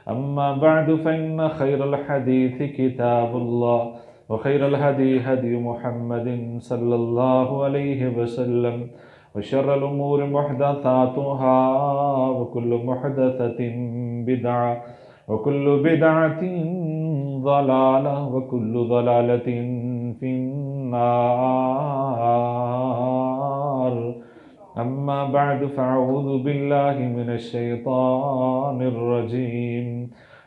अम्मा बअद फ़इन्न खैरल हदीस किताबुल्लाह व खैरल हदी हदी मुहम्मदिन सल्लल्लाहु अलैहि वसल्लम व शर्रल उमूरि मुहदसातुहा व कुल्लु मुहदसतिन बिदअ व कुल्लु बिदअतिन ज़लाला व कुल्लु ज़लालतिन फिन्नार। अम्मा बअद फ़अऊज़ु बिल्लाहि मिनश शैतानिर रजीम।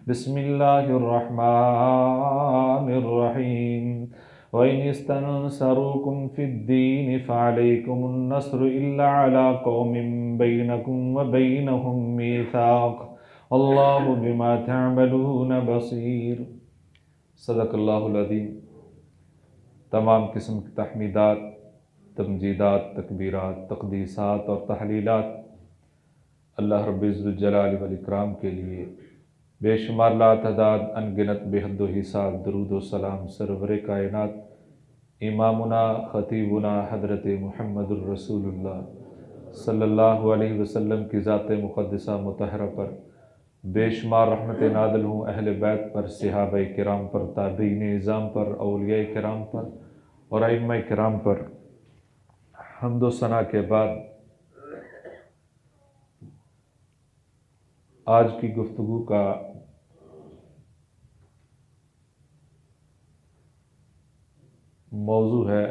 बिस्मिल्लाहिर रहमानिर रहीम। व इन इस्तंसरूकुम फिद्दीन फ़अलैकुमुन नस्रु इल्ला अला कौमिन बैनकुम व बैनहुम मीसाक़ अल्लाहु बिमा तअमलून बसीर। सदक़ल्लाहुल अज़ीम। तमाम किस्म की तहमीदात, तमजीदात, तकबीरात, तक़दीसात और तहलीलात अल्लाह रब्बिल जलाल वल इकराम के लिए बेशुमार लातदाद अनगिनत बेहद हिसाब दरूद व सलाम सरवर कायनात इमामुना ख़तीबुना हज़रत मुहम्मदुर रसूलुल्लाह सल्लल्लाहु अलैहि वसल्लम की ज़ात मुक़द्दसा मुतहरा पर बेशुमार रहमत नादिल हूँ अहले बैत पर, सहाबा किराम पर, ताबीन इज़ाम पर, औलिया किराम पर और अइम्मा किराम पर। हम्द व सना के बाद आज की गुफ्तगू का मौजू है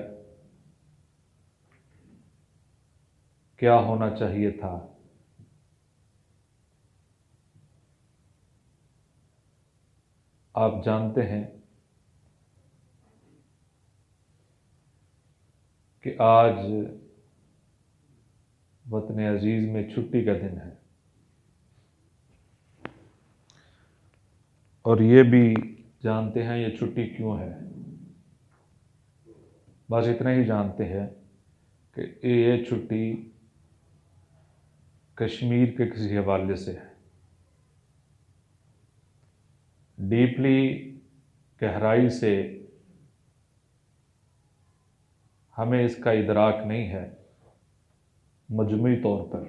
क्या होना चाहिए था। आप जानते हैं कि आज वतन अजीज़ में छुट्टी का दिन है और ये भी जानते हैं ये छुट्टी क्यों है। बस इतना ही जानते हैं कि ये छुट्टी कश्मीर के किसी हवाले से है। डीपली गहराई से हमें इसका इदराक नहीं है मजमूई तौर पर।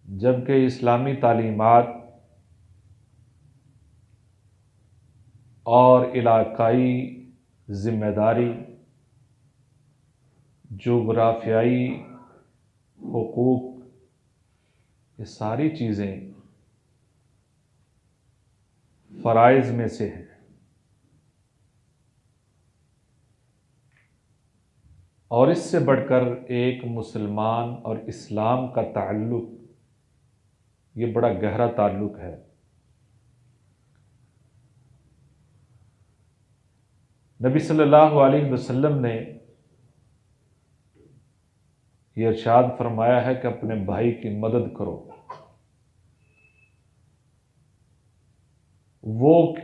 जबकि इस्लामी तालीमात और इलाकाई ज़िम्मेदारी, जोग्राफियाई हुकूक, ये सारी चीज़ें फ़राइज़ में से हैं और इससे बढ़कर एक मुसलमान और इस्लाम का ताल्लुक़, ये बड़ा गहरा ताल्लुक़ है। नबी सल्लल्लाहु अलैहि वसल्लम ने यह इरशाद फरमाया है कि अपने भाई की मदद करो। वो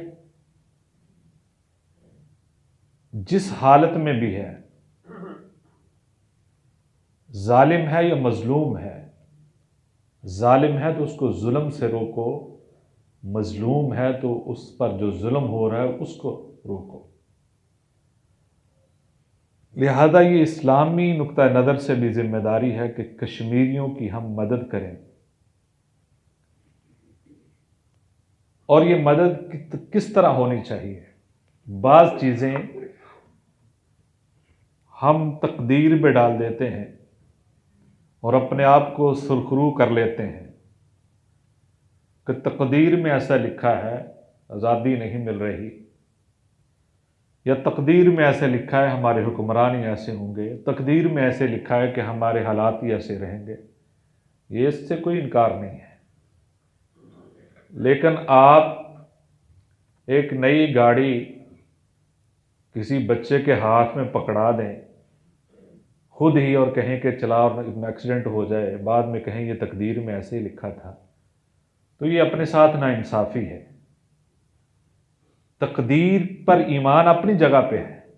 जिस हालत में भी है, जालिम है या मजलूम है, जालिम है तो उसको जुल्म से रोको, मजलूम है तो उस पर जो जुल्म हो रहा है उसको रोको। लिहाजा ये इस्लामी नुक्ता नज़र से भी जिम्मेदारी है कि कश्मीरियों की हम मदद करें और ये मदद किस तरह होनी चाहिए। बाज़ चीज़ें हम तकदीर में डाल देते हैं और अपने आप को सुरखरू कर लेते हैं कि तकदीर में ऐसा लिखा है आज़ादी नहीं मिल रही, या तकदीर में ऐसे लिखा है हमारे हुक्मरान ही ऐसे होंगे, तकदीर में ऐसे लिखा है कि हमारे हालात ही ऐसे रहेंगे। ये इससे कोई इनकार नहीं है। लेकिन आप एक नई गाड़ी किसी बच्चे के हाथ में पकड़ा दें खुद ही और कहें कि चला और एक्सीडेंट हो जाए, बाद में कहें ये तकदीर में ऐसे ही लिखा था, तो ये अपने साथ नाइंसाफ़ी है। तकदीर पर ईमान अपनी जगह पे है,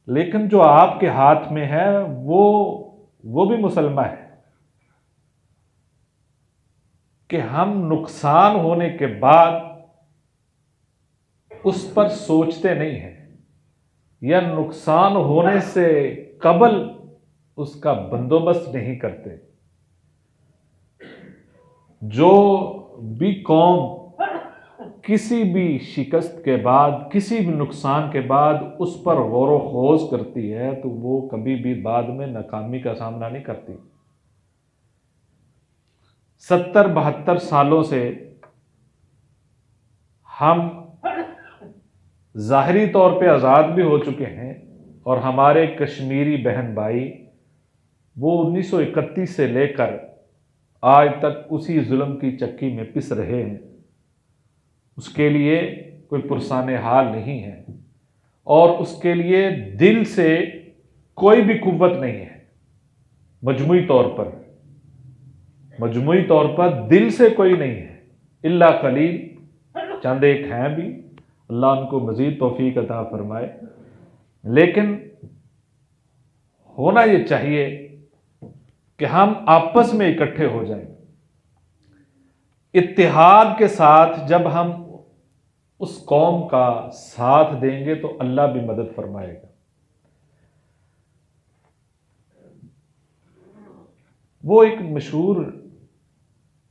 लेकिन जो आपके हाथ में है वो भी मुसलमा है कि हम नुकसान होने के बाद उस पर सोचते नहीं हैं या नुकसान होने से कबल उसका बंदोबस्त नहीं करते। जो भी कौम किसी भी शिकस्त के बाद, किसी भी नुकसान के बाद उस पर गौर व खोज करती है तो वो कभी भी बाद में नाकामी का सामना नहीं करती। 70-72 सालों से हम ज़ाहिरी तौर पे आज़ाद भी हो चुके हैं और हमारे कश्मीरी बहन भाई वो 1931 से लेकर आज तक उसी जुल्म की चक्की में पिस रहे हैं। उसके लिए कोई पुरसाने हाल नहीं है और उसके लिए दिल से कोई भी कुव्वत नहीं है। मजमूई तौर पर दिल से कोई नहीं है, इल्ला कलील, चंद एक हैं भी, अल्लाह उनको मजीद तौफीक अता फरमाए। लेकिन होना यह चाहिए कि हम आपस में इकट्ठे हो जाएं। इत्तेहाद के साथ जब हम उस कौम का साथ देंगे तो अल्लाह भी मदद फरमाएगा। वो एक मशहूर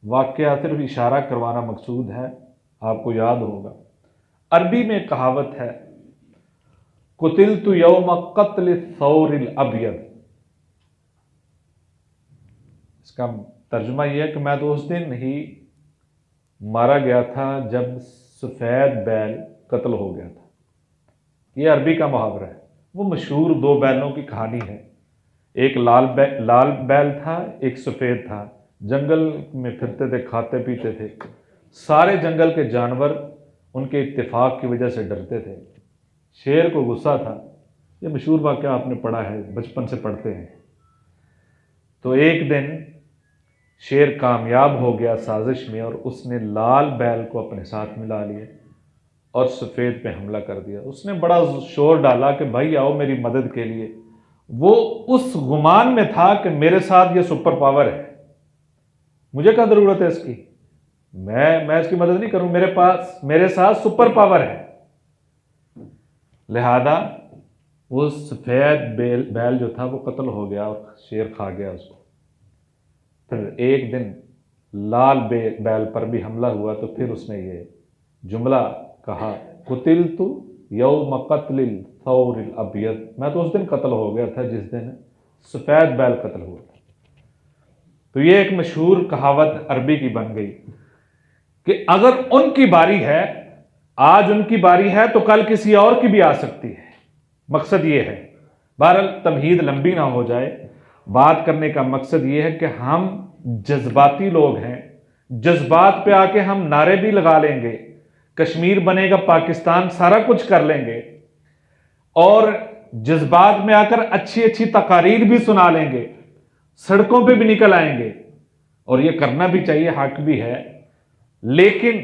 वाकया, सिर्फ इशारा करवाना मकसूद है, आपको याद होगा। अरबी में कहावत है, कुतिलतु यौम क़त्ल सौरिल अबयद। इसका तर्जुमा यह है कि मैं तो उस दिन ही मारा गया था जब सफ़ेद बैल कत्ल हो गया था। यह अरबी का मुहावरा है। वो मशहूर दो बैलों की कहानी है। एक लाल बैल था, एक सफ़ेद था। जंगल में फिरते थे, खाते पीते थे। सारे जंगल के जानवर उनके इत्तेफाक की वजह से डरते थे। शेर को गुस्सा था। ये मशहूर वाक़या आपने पढ़ा है, बचपन से पढ़ते हैं। तो एक दिन शेर कामयाब हो गया साजिश में और उसने लाल बैल को अपने साथ मिला लिया और सफ़ेद पे हमला कर दिया। उसने बड़ा शोर डाला कि भाई आओ मेरी मदद के लिए। वो उस गुमान में था कि मेरे साथ ये सुपर पावर है, मुझे क्या ज़रूरत है इसकी, मैं इसकी मदद नहीं करूं, मेरे साथ सुपर पावर है। लिहाजा वो सफ़ेद बैल जो था वो कत्ल हो गया और शेर खा गया उसको। फिर एक दिन लाल बैल पर भी हमला हुआ तो फिर उसने ये जुमला कहा, कुतिलतु यौम क़त्लिल सौरिल अबयद। मैं तो उस दिन कत्ल हो गया था जिस दिन सफ़ेद बैल कत्ल हुआ था। तो ये एक मशहूर कहावत अरबी की बन गई कि अगर उनकी बारी है, आज उनकी बारी है तो कल किसी और की भी आ सकती है। मकसद ये है, बहरहाल तमहीद लंबी ना हो जाए, बात करने का मकसद ये है कि हम जज्बाती लोग हैं। जज्बात पे आके हम नारे भी लगा लेंगे, कश्मीर बनेगा पाकिस्तान, सारा कुछ कर लेंगे और जज्बात में आकर अच्छी अच्छी तकारीर भी सुना लेंगे, सड़कों पे भी निकल आएंगे और ये करना भी चाहिए, हक भी है। लेकिन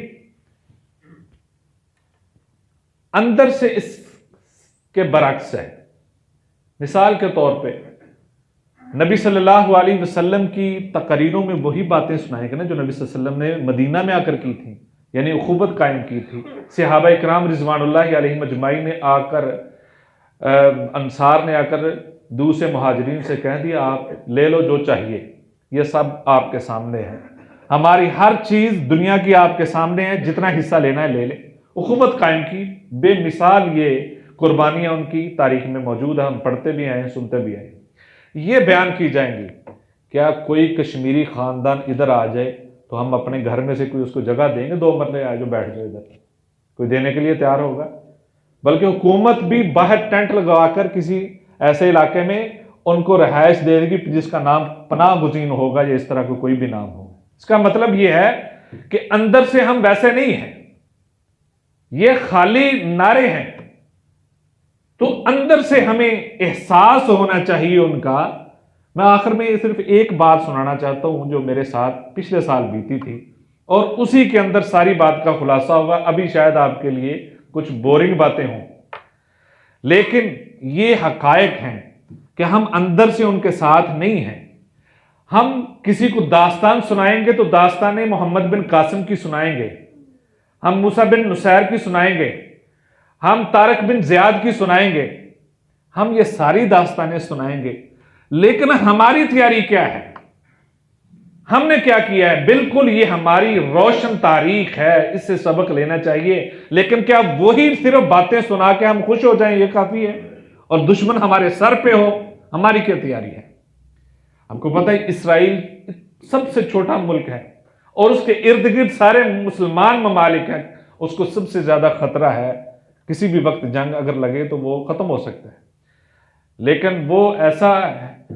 अंदर से इसके बरक्स है। मिसाल के तौर पे नबी सल्लल्लाहु अलैहि वसल्लम की तकरीरों में वही बातें सुनाएंगे ना जो नबी सल्लल्लाहु अलैहि वसल्लम ने मदीना में आकर की थी, यानी उखुवत कायम की थी। सहाबा इकराम रिजवानुल्लाहि अलैहिम अजमाइन ने आकर, अंसार ने आकर दूसरे मुहाजिरीन से कह दिया, आप ले लो जो चाहिए, ये सब आपके सामने है, हमारी हर चीज़ दुनिया की आपके सामने है, जितना हिस्सा लेना है ले ले। उखुवत कायम की, बेमिसाल ये कुर्बानियाँ उनकी तारीख में मौजूद है, हम पढ़ते भी आए हैं, सुनते भी आए। ये बयान की जाएंगी। क्या कोई कश्मीरी ख़ानदान इधर आ जाए तो हम अपने घर में से कोई उसको जगह देंगे, 2 मरले आ जाओ बैठ जाओ इधर, कोई देने के लिए तैयार होगा? बल्कि हुकूमत भी बाहर टेंट लगवाकर किसी ऐसे इलाके में उनको रिहाइश दे देगी जिसका नाम पनाह गुज़ीन होगा या इस तरह का कोई भी नाम होगा। इसका मतलब यह है कि अंदर से हम वैसे नहीं हैं, ये खाली नारे हैं। तो अंदर से हमें एहसास होना चाहिए उनका। मैं आखिर में सिर्फ एक बात सुनाना चाहता हूं जो मेरे साथ पिछले साल बीती थी और उसी के अंदर सारी बात का खुलासा होगा। अभी शायद आपके लिए कुछ बोरिंग बातें हों, लेकिन ये हकायक हैं कि हम अंदर से उनके साथ नहीं हैं। हम किसी को दास्तान सुनाएंगे तो दास्तान मोहम्मद बिन कासिम की सुनाएंगे, हम मूसा बिन नुसैर की सुनाएंगे, हम तारक बिन ज़ियाद की सुनाएंगे, हम ये सारी दास्तानें सुनाएंगे। लेकिन हमारी तैयारी क्या है? हमने क्या किया है? बिल्कुल ये हमारी रोशन तारीख है, इससे सबक लेना चाहिए। लेकिन क्या वही सिर्फ बातें सुना के हम खुश हो जाएं ये काफी है? और दुश्मन हमारे सर पे हो, हमारी क्या तैयारी है? हमको पता है इसराइल सबसे छोटा मुल्क है और उसके इर्द गिर्द सारे मुसलमान ममालिक हैं, उसको सबसे ज्यादा खतरा है, किसी भी वक्त जंग अगर लगे तो वो खत्म हो सकता है। लेकिन वो ऐसा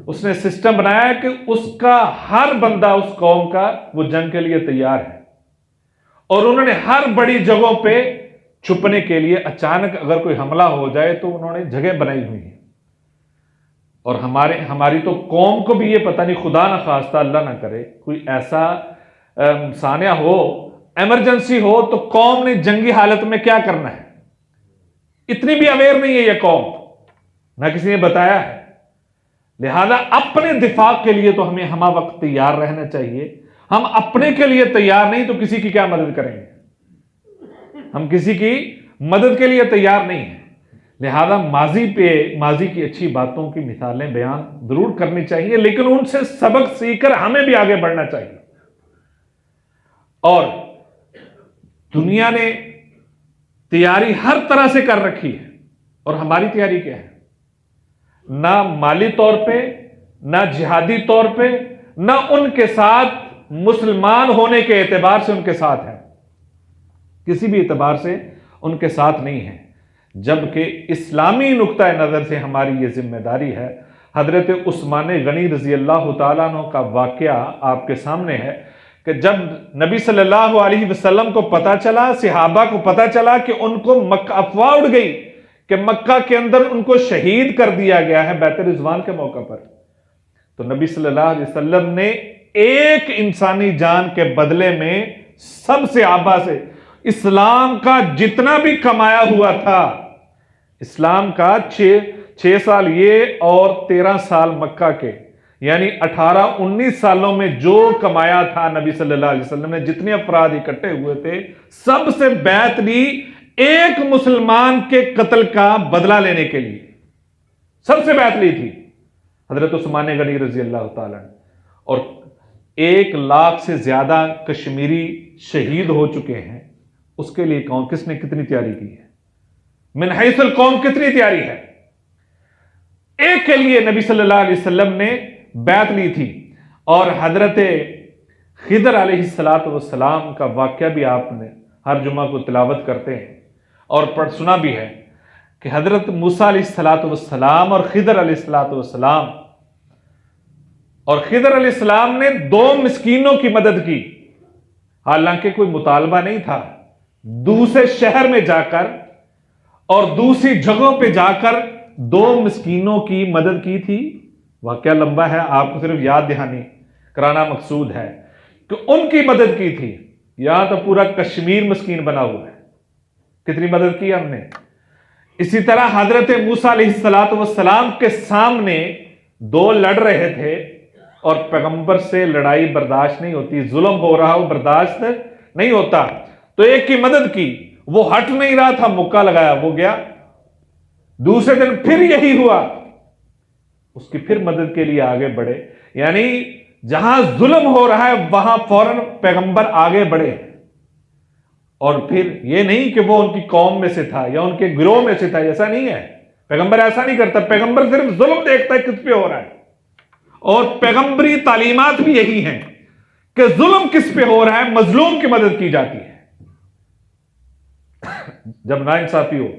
उसने सिस्टम बनाया है कि उसका हर बंदा उस कौम का वो जंग के लिए तैयार है, और उन्होंने हर बड़ी जगहों पे छुपने के लिए अचानक अगर कोई हमला हो जाए तो उन्होंने जगह बनाई हुई है। और हमारी तो कौम को भी ये पता नहीं, खुदा ना खास्ता अल्लाह ना करे कोई ऐसा सानिया हो, इमरजेंसी हो, तो कौम ने जंगी हालत में क्या करना है, इतनी भी अवेयर नहीं है ये कौम, ना किसी ने बताया है। लिहाजा अपने दिफा के लिए तो हमें हमा वक्त तैयार रहना चाहिए। हम अपने के लिए तैयार नहीं तो किसी की क्या मदद करेंगे? हम किसी की मदद के लिए तैयार नहीं है। लिहाजा माजी की अच्छी बातों की मिसालें बयान जरूर करनी चाहिए, लेकिन उनसे सबक सीखकर हमें भी आगे बढ़ना चाहिए। और दुनिया ने तैयारी हर तरह से कर रखी है, और हमारी तैयारी क्या है? ना माली तौर पे, ना जिहादी तौर पे, ना उनके साथ मुसलमान होने के एतबार से उनके साथ है, किसी भी एतबार से उनके साथ नहीं है। जबकि इस्लामी नुक्ता नजर से हमारी यह जिम्मेदारी है। हजरत उस्मान गनी रजी अल्लाह तआला अन्हु का वाकया आपके सामने है कि जब नबी सल्लल्लाहु अलैहि वसल्लम को पता चला, सहाबा को पता चला कि उनको मक्का, अफवाह उड़ गई कि मक्का के अंदर उनको शहीद कर दिया गया है बैत रिजवान के मौका पर, तो नबी सल्लल्लाहु अलैहि वसल्लम ने एक इंसानी जान के बदले में सब सहाबा से इस्लाम का जितना भी कमाया हुआ था, इस्लाम का 6 साल ये और 13 साल मक्का के, यानी 18-19 सालों में जो कमाया था नबी सल्लल्लाहु अलैहि वसल्लम ने, जितने अफराद इकट्ठे हुए थे, सबसे बैत ली एक मुसलमान के कत्ल का बदला लेने के लिए, सबसे बैत ली थी हजरत उस्मान गनी रजी अल्लाह तआला। और 1 लाख से ज्यादा कश्मीरी शहीद हो चुके हैं, उसके लिए कौन किसने कितनी तैयारी की है? मिन हैसल कौम कितनी तैयारी है? एक के लिए नबी सल्लल्लाहु अलैहि वसल्लम ने बैत ली थी। और हजरत खिदर अलैहिस्सलातु वस्सलाम का वाकया भी आपने हर जुमा को तिलावत करते हैं और सुना भी है कि हजरत मूसा अलैहिस्सलातु वस्सलाम और खिदर अलैहिस्सलातु वस्सलाम, और खिदर अलैहिस्सलाम ने 2 मिस्कीनों की मदद की, हालांकि कोई मुतालबा नहीं था, दूसरे शहर में जाकर और दूसरी जगहों पे जाकर 2 मिस्कीनों की मदद की थी। वाकया लंबा है, आपको सिर्फ याद दहानी कराना मकसूद है कि उनकी मदद की थी। यहां तो पूरा कश्मीर मिस्कीन बना हुआ है, कितनी मदद की हमने। इसी तरह हजरत मूसा अलैहिस्सलातु वस्सलाम के सामने 2 लड़ रहे थे और पैगंबर से लड़ाई बर्दाश्त नहीं होती, जुल्म हो रहा हो बर्दाश्त नहीं होता, तो एक की मदद की, वो हट नहीं रहा था, मुक्का लगाया, वो गया। दूसरे दिन फिर यही हुआ, उसकी फिर मदद के लिए आगे बढ़े। यानी जहां जुल्म हो रहा है वहां फौरन पैगंबर आगे बढ़े। और फिर यह नहीं कि वो उनकी कौम में से था या उनके गिरोह में से था, ऐसा नहीं है। पैगंबर ऐसा नहीं करता, पैगंबर सिर्फ जुल्म देखता है किस पे हो रहा है। और पैगंबरी तालीमात भी यही हैं कि जुल्म किस पे हो रहा है, मजलूम की मदद की जाती है जब नाइंसाफी हो।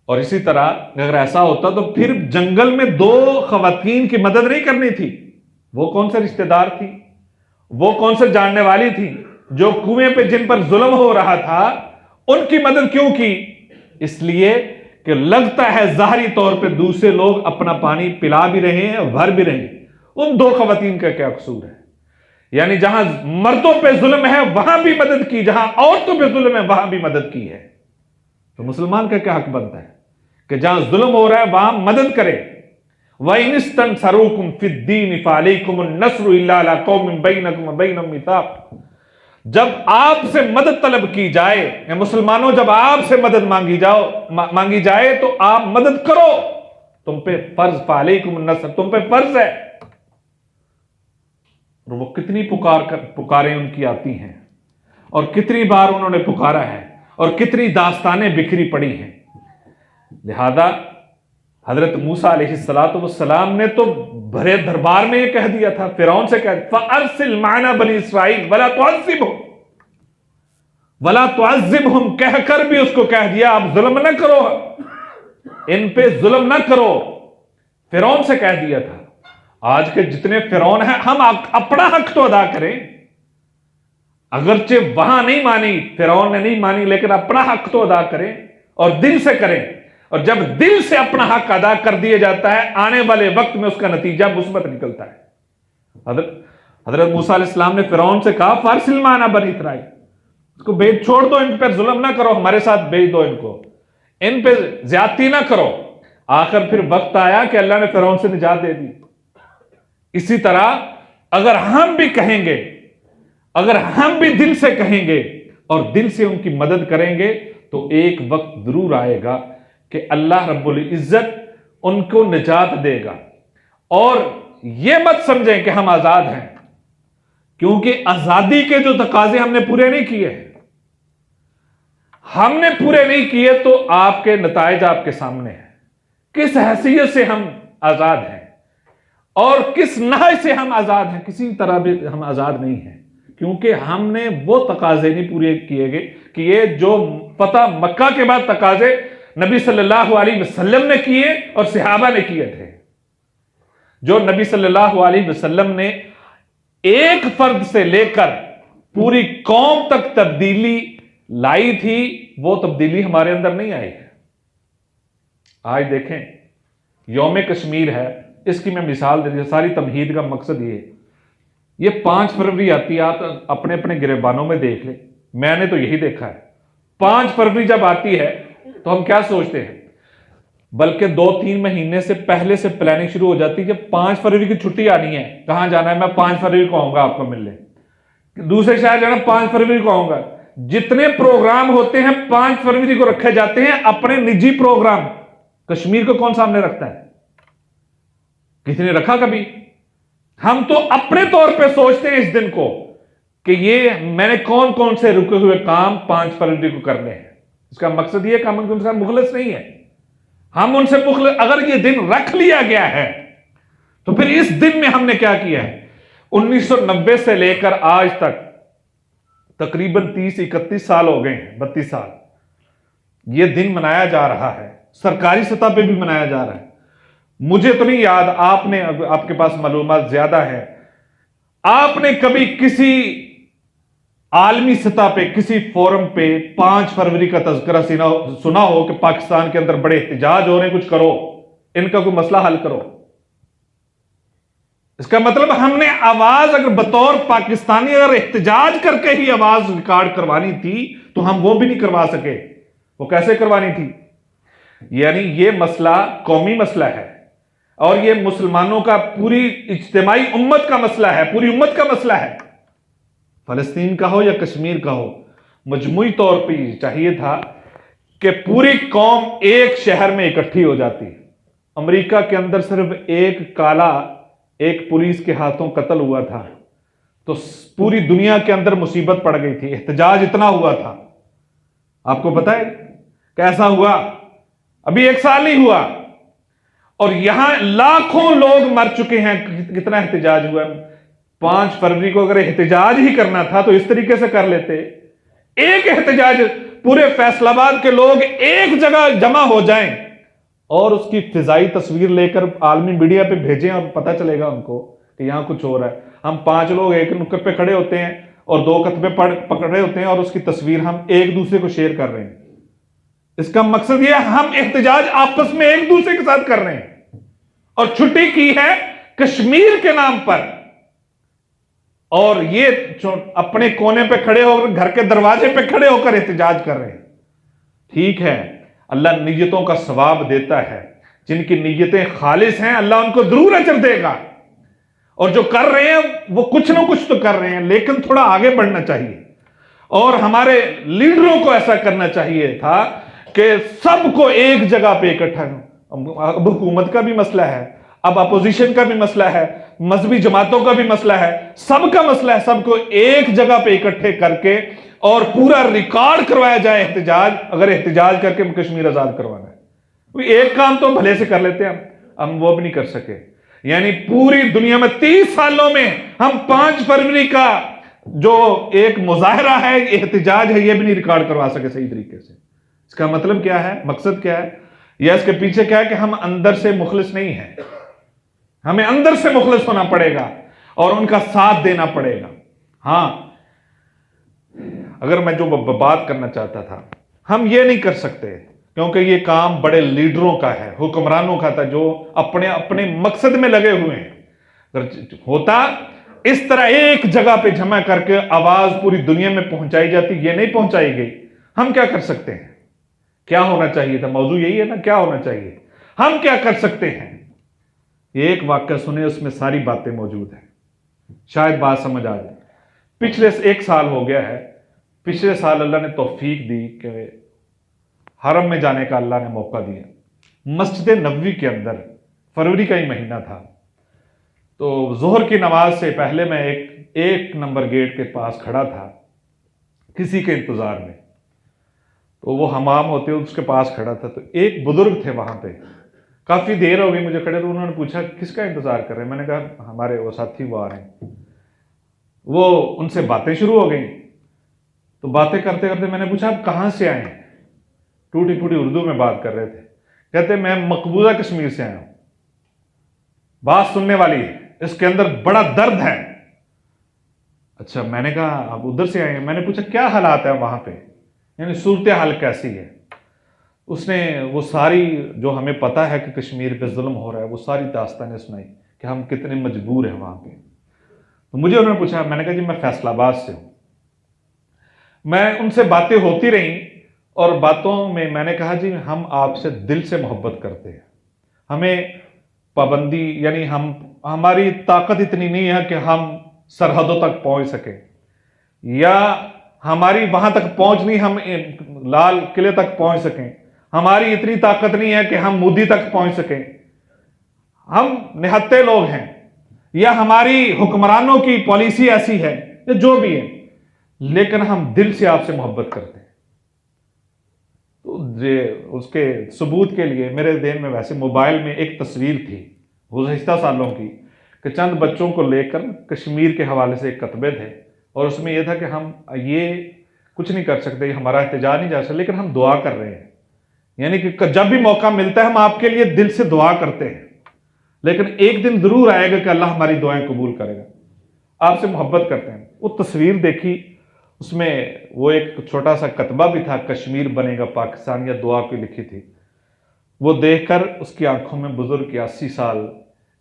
और इसी तरह अगर ऐसा होता तो फिर जंगल में 2 खवातीन की मदद नहीं करनी थी। वो कौन सा रिश्तेदार थी, वो कौन से जानने वाली थी जो कुएं पे जिन पर जुल्म हो रहा था, उनकी मदद क्यों की? इसलिए कि लगता है जाहिरी तौर पे दूसरे लोग अपना पानी पिला भी रहे हैं और भर भी रहे हैं, उन 2 खवातीन का क्या कसूर है? यानी जहां मर्दों पे जुल्म है वहां भी मदद की, जहां औरतों पे जुल्म है वहां भी मदद की है। तो मुसलमान का क्या हक बनता है कि जहां जुल्म हो रहा है वहां मदद करे। वइनिस्तनसरुकुम फिद्दीन फअलैकुम नस्रु इल्ला अला कौमिन बैनकुम व बैनहुम मिसाक। जब आपसे मदद तलब की जाए, मुसलमानों जब आपसे मदद मांगी जाए तो आप मदद करो, तुम पे फर्ज, फअलैकुम नस्र, तुम पे फर्ज है। और वो कितनी पुकारें उनकी आती हैं और कितनी बार उन्होंने पुकारा है और कितनी दास्तानें बिखरी पड़ी हैं। लिहाजा हजरत मूसा अलैहिस्सलाम ने तो भरे दरबार में ये कह दिया था, फिरौन से कह फअरसिल माना बनी इस्राइल वला तुअज़्ज़िबहुम कहकर भी उसको कह दिया आप जुल्म न करो, इन पे जुल्म न करो, फिरौन से कह दिया था। आज के जितने फिरौन हैं, हम अपना हक तो अदा करें, अगरचे वहां नहीं मानी, फिरौन ने नहीं मानी, लेकिन अपना हक तो अदा करें और दिल से करें। और जब दिल से अपना हक अदा कर दिया जाता है, आने वाले वक्त में उसका नतीजा मुस्बत निकलता है। हजरत मूसा अलैहिस्सलाम ने फिरौन से कहा फारसिल माना बनी इस्राइल, इसको भेज, छोड़ दो, इन पर जुल्म ना करो, हमारे साथ भेज दो इनको, इन पे ज्यादती ना करो। आखिर फिर वक्त आया कि अल्लाह ने फिरौन से निजात दे दी। इसी तरह अगर हम भी कहेंगे, अगर हम भी दिल से कहेंगे और दिल से उनकी मदद करेंगे, तो एक वक्त जरूर आएगा कि अल्लाह रब्बुल इज्जत उनको निजात देगा। और यह मत समझें कि हम आजाद हैं, क्योंकि आजादी के जो तकाजे हमने पूरे नहीं किए, हमने पूरे नहीं किए, तो आपके नताइज आपके सामने हैं। किस हैसियत से हम आजाद हैं और किस नहज से हम आजाद हैं, किसी तरह भी हम आजाद नहीं हैं, क्योंकि हमने वो तकाजे नहीं पूरे किए जो पता मक्का के बाद तकाजे नबी सल्लल्लाहु अलैहि वसल्लम ने किए और सहाबा ने किए थे। जो नबी सल्लल्लाहु अलैहि वसल्लम ने एक फर्द से लेकर पूरी कौम तक तब्दीली लाई थी, वो तब्दीली हमारे अंदर नहीं आई है। आज देखें, यौम कश्मीर है, इसकी मैं मिसाल दे दी, सारी तमहीद का मकसद ये 5 फरवरी आती है, आप अपने अपने गिरबानों में देख ले, मैंने तो यही देखा है। 5 फरवरी जब आती है तो हम क्या सोचते हैं, बल्कि 2-3 महीने से पहले से प्लानिंग शुरू हो जाती है कि 5 फरवरी की छुट्टी आनी है, कहां जाना है, मैं 5 फरवरी को आऊंगा आपको मिलने, दूसरे शहर जाना 5 फरवरी को आऊंगा। जितने प्रोग्राम होते हैं 5 फरवरी को रखे जाते हैं, अपने निजी प्रोग्राम। कश्मीर को कौन सामने रखता है, किसी ने रखा कभी? हम तो अपने तौर पे सोचते हैं इस दिन को कि ये मैंने कौन कौन से रुके हुए काम 5 फरवरी को करने हैं। इसका मकसद ये कि हम उनसे मुखलिस नहीं है, हम उनसे मुखलिस, अगर ये दिन रख लिया गया है तो फिर इस दिन में हमने क्या किया है। 1990 से लेकर आज तक तकरीबन 30-31 साल हो गए हैं, 32 साल ये दिन मनाया जा रहा है, सरकारी सतह पे भी मनाया जा रहा है। मुझे तो नहीं याद, आपने, आपके पास मालूमात ज्यादा है, आपने कभी किसी आलमी सतह पे किसी फोरम पे 5 फरवरी का तज़किरा सुना हो कि पाकिस्तान के अंदर बड़े एहतजाज हो रहे हैं, कुछ करो, इनका कोई मसला हल करो? इसका मतलब हमने आवाज, अगर बतौर पाकिस्तानी अगर एहतजाज करके ही आवाज रिकॉर्ड करवानी थी तो हम वो भी नहीं करवा सके। वो कैसे करवानी थी? यानी ये मसला कौमी मसला है और ये मुसलमानों का, पूरी इज्तिमाई उम्मत का मसला है, पूरी उम्मत का मसला है। फलस्तीन का हो या कश्मीर का हो, मजमूई तौर पे चाहिए था कि पूरी कौम एक शहर में इकट्ठी हो जाती। अमेरिका के अंदर सिर्फ एक काला, एक पुलिस के हाथों कत्ल हुआ था तो पूरी दुनिया के अंदर मुसीबत पड़ गई थी, एहतजाज इतना हुआ था। आपको पता है कैसा हुआ? अभी 1 साल नहीं हुआ और यहां लाखों लोग मर चुके हैं। कितना एहतजाज हुआ? 5 फरवरी को अगर एहतजाज ही करना था तो इस तरीके से कर लेते। एक एहतजाज, पूरे फैसलाबाद के लोग एक जगह जमा हो जाएं और उसकी फिजाई तस्वीर लेकर आलमी मीडिया पे भेजें और पता चलेगा उनको कि यहां कुछ हो रहा है। हम 5 लोग एक नुक्कड़ पे खड़े होते हैं और 2 कतबे पकड़े होते हैं और उसकी तस्वीर हम एक दूसरे को शेयर कर रहे हैं। इसका मकसद यह है हम एहतजाज आपस में एक दूसरे के साथ कर रहे हैं और छुट्टी की है कश्मीर के नाम पर। और ये अपने कोने पे खड़े होकर, घर के दरवाजे पे खड़े होकर एहतजाज कर रहे हैं। ठीक है, अल्लाह नीयतों का सवाब देता है, जिनकी नीयतें खालिस हैं अल्लाह उनको जरूर अजर देगा। और जो कर रहे हैं वो कुछ ना कुछ तो कर रहे हैं, लेकिन थोड़ा आगे बढ़ना चाहिए। और हमारे लीडरों को ऐसा करना चाहिए था कि सबको एक जगह पे इकट्ठा। अब हुकूमत का भी मसला है, अब अपोजिशन का भी मसला है, मजहबी जमातों का भी मसला है, सबका मसला है। सबको एक जगह पे इकट्ठे करके और पूरा रिकॉर्ड करवाया जाए एहतजाज, अगर एहतजाज करके कश्मीर आजाद करवाना है। एक काम तो भले से कर लेते हैं, हम वो भी नहीं कर सके। यानी पूरी दुनिया में 30 सालों में हम 5 फरवरी का जो एक मुजाहरा है, एहतजाज है, ये भी नहीं रिकॉर्ड करवा सके सही तरीके से। इसका मतलब क्या है, मकसद क्या है, या इसके पीछे क्या है कि हम अंदर से मुखलिस नहीं हैं। हमें अंदर से मुखलिस होना पड़ेगा और उनका साथ देना पड़ेगा। हां, अगर मैं जो बात करना चाहता था, हम ये नहीं कर सकते क्योंकि ये काम बड़े लीडरों का है, हुक्मरानों का था, जो अपने अपने मकसद में लगे हुए हैं। अगर होता इस तरह एक जगह पे जमा करके आवाज पूरी दुनिया में पहुंचाई जाती, ये नहीं पहुंचाई गई। हम क्या कर सकते हैं, क्या होना चाहिए था, मौजू यही है ना, क्या होना चाहिए, हम क्या कर सकते हैं। एक वाक्य सुने, उसमें सारी बातें मौजूद है, शायद बात समझ आ जाए। पिछले 1 साल हो गया है, पिछले साल अल्लाह ने तौफीक दी कि हरम में जाने का अल्लाह ने मौका दिया। मस्जिद नबवी के अंदर फरवरी का ही महीना था, तो जोहर की नमाज से पहले मैं एक नंबर गेट के पास खड़ा था किसी के इंतजार में। तो वो हमाम होते हैं उसके पास खड़ा था, तो एक बुजुर्ग थे वहां पे, काफी देर हो गई मुझे खड़े। तो उन्होंने पूछा किसका इंतजार कर रहे हैं। मैंने कहा हमारे वो साथी वो आ रहे हैं। वो उनसे बातें शुरू हो गई, तो बातें करते करते मैंने पूछा आप कहां से आए हैं। टूटी फूटी उर्दू में बात कर रहे थे। कहते मैं मकबूजा कश्मीर से आया हूं। बात सुनने वाली है, इसके अंदर बड़ा दर्द है। अच्छा, मैंने कहा आप उधर से आए हैं। मैंने पूछा क्या हालात है वहां पे, यानी सूरत हाल कैसी है। उसने वो सारी जो हमें पता है कि कश्मीर पे जुल्म हो रहा है, वो सारी दास्तानें सुनाई कि हम कितने मजबूर हैं वहां पे। तो मुझे उन्होंने पूछा, मैंने कहा जी मैं फैसलाबाद से हूं। मैं उनसे बातें होती रही और बातों में मैंने कहा जी हम आपसे दिल से मोहब्बत करते हैं। हमें पाबंदी, यानी हमारी ताकत इतनी नहीं है कि हम सरहदों तक पहुंच सके, या हमारी वहां तक पहुंच नहीं, हम लाल किले तक पहुंच सकें। हमारी इतनी ताकत नहीं है कि हम मोदी तक पहुंच सकें। हम निहत्ते लोग हैं, या हमारी हुक्मरानों की पॉलिसी ऐसी है, या जो भी है, लेकिन हम दिल से आपसे मोहब्बत करते हैं। तो उसके सबूत के लिए मेरे देन में वैसे मोबाइल में एक तस्वीर थी गुज़श्ता सालों की, कि चंद बच्चों को लेकर कश्मीर के हवाले से एक कतबे थे, और उसमें यह था कि हम ये कुछ नहीं कर सकते, हमारा एहतजाज नहीं जा सकता, लेकिन हम दुआ कर रहे हैं। यानी कि जब भी मौका मिलता है हम आपके लिए दिल से दुआ करते हैं, लेकिन एक दिन जरूर आएगा कि अल्लाह हमारी दुआएं कबूल करेगा। आपसे मोहब्बत करते हैं। वो तस्वीर देखी, उसमें वो एक छोटा सा कतबा भी था, कश्मीर बनेगा पाकिस्तान या दुआ की लिखी थी। वो देखकर उसकी आंखों में, बुजुर्ग की 80 साल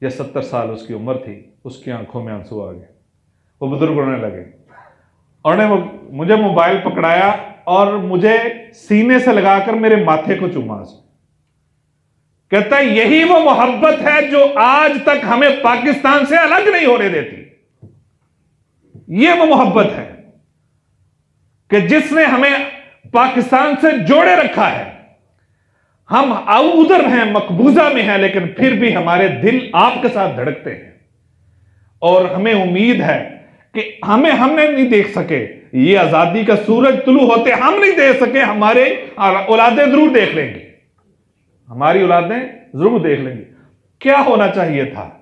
या 70 साल उसकी उम्र थी, उसकी आंखों में आंसू आ गए। वो बुजुर्ग रोने लगे और ने मुझे मोबाइल पकड़ाया और मुझे सीने से लगाकर मेरे माथे को चूमा। कहता है यही वो मोहब्बत है जो आज तक हमें पाकिस्तान से अलग नहीं होने देती। ये वो मोहब्बत है कि जिसने हमें पाकिस्तान से जोड़े रखा है। हम उधर हैं, मकबूजा में हैं, लेकिन फिर भी हमारे दिल आपके साथ धड़कते हैं, और हमें उम्मीद है कि हमने नहीं देख सके ये आजादी का सूरज तुलू होते, हम नहीं देख सके, हमारे औलादें जरूर देख लेंगे, हमारी औलादें जरूर देख लेंगी। क्या होना चाहिए था?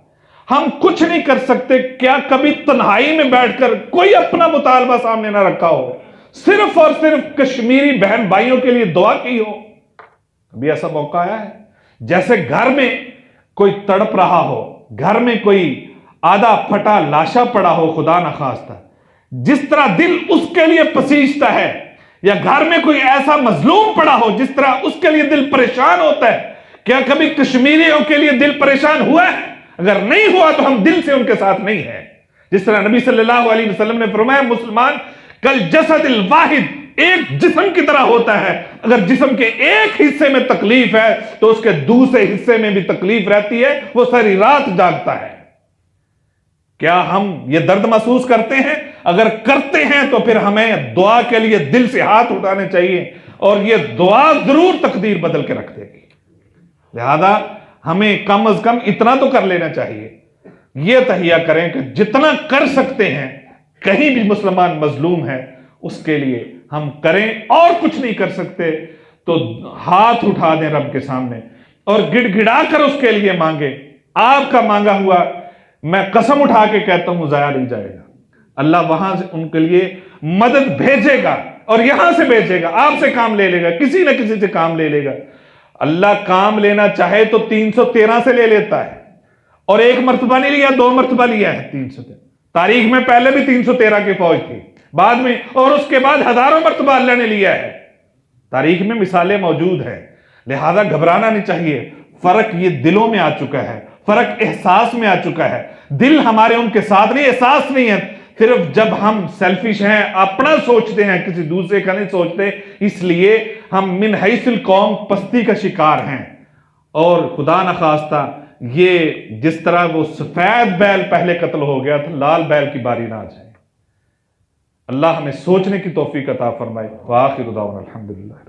हम कुछ नहीं कर सकते क्या कभी तन्हाई में बैठकर कोई अपना मुतालबा सामने ना रखा हो, सिर्फ और सिर्फ कश्मीरी बहन भाइयों के लिए दुआ की हो? कभी ऐसा मौका आया है? जैसे घर में कोई तड़प रहा हो, घर में कोई आधा फटा लाशा पड़ा हो, खुदा न खास्ता, जिस तरह दिल उसके लिए पसीजता है, या घर में कोई ऐसा मजलूम पड़ा हो जिस तरह उसके लिए दिल परेशान होता है, क्या कभी कश्मीरियों के लिए दिल परेशान हुआ है? अगर नहीं हुआ तो हम दिल से उनके साथ नहीं है। जिस तरह नबी सल्लल्लाहु अलैहि वसल्लम ने फरमाया, मुसलमान कल जसदिल वाहिद, एक जिस्म की तरह होता है। अगर जिस्म के एक हिस्से में तकलीफ है तो उसके दूसरे हिस्से में भी तकलीफ रहती है, वो सारी रात जागता है। क्या हम ये दर्द महसूस करते हैं? अगर करते हैं तो फिर हमें दुआ के लिए दिल से हाथ उठाने चाहिए, और ये दुआ जरूर तकदीर बदल के रख देगी। लिहाजा हमें कम अज कम इतना तो कर लेना चाहिए। ये तहिया करें कि जितना कर सकते हैं, कहीं भी मुसलमान मजलूम है उसके लिए हम करें, और कुछ नहीं कर सकते तो हाथ उठा दें रब के सामने और गिड़गिड़ा कर उसके लिए मांगे। आपका मांगा हुआ मैं कसम उठा के कहता हूं जाया नहीं जाएगा। अल्लाह वहां से उनके लिए मदद भेजेगा और यहां से भेजेगा, आपसे काम ले लेगा, किसी न किसी से काम ले लेगा। अल्लाह काम लेना चाहे तो 313 से ले लेता है, और एक मर्तबा नहीं लिया, 2 मर्तबा लिया है। 313 तारीख में पहले भी 313 की फौज थी, बाद में, और उसके बाद हजारों मर्तबा अल्लाह ने लिया है। तारीख में मिसालें मौजूद है, लिहाजा घबराना नहीं चाहिए। फर्क ये दिलों में आ चुका है, फर्क एहसास में आ चुका है। दिल हमारे उनके साथ नहीं, एहसास नहीं है। सिर्फ जब हम सेल्फिश हैं, अपना सोचते हैं, किसी दूसरे का नहीं सोचते, इसलिए हम मिन हैसिल कौम पस्ती का शिकार हैं। और खुदा न खास्ता ये जिस तरह वो सफेद बैल पहले कत्ल हो गया था, लाल बैल की बारी ना आ जाए। अल्लाह हमें सोचने की तौफीक अता फरमाए। व आखिर दावना अल्हम्दुलिल्लाह।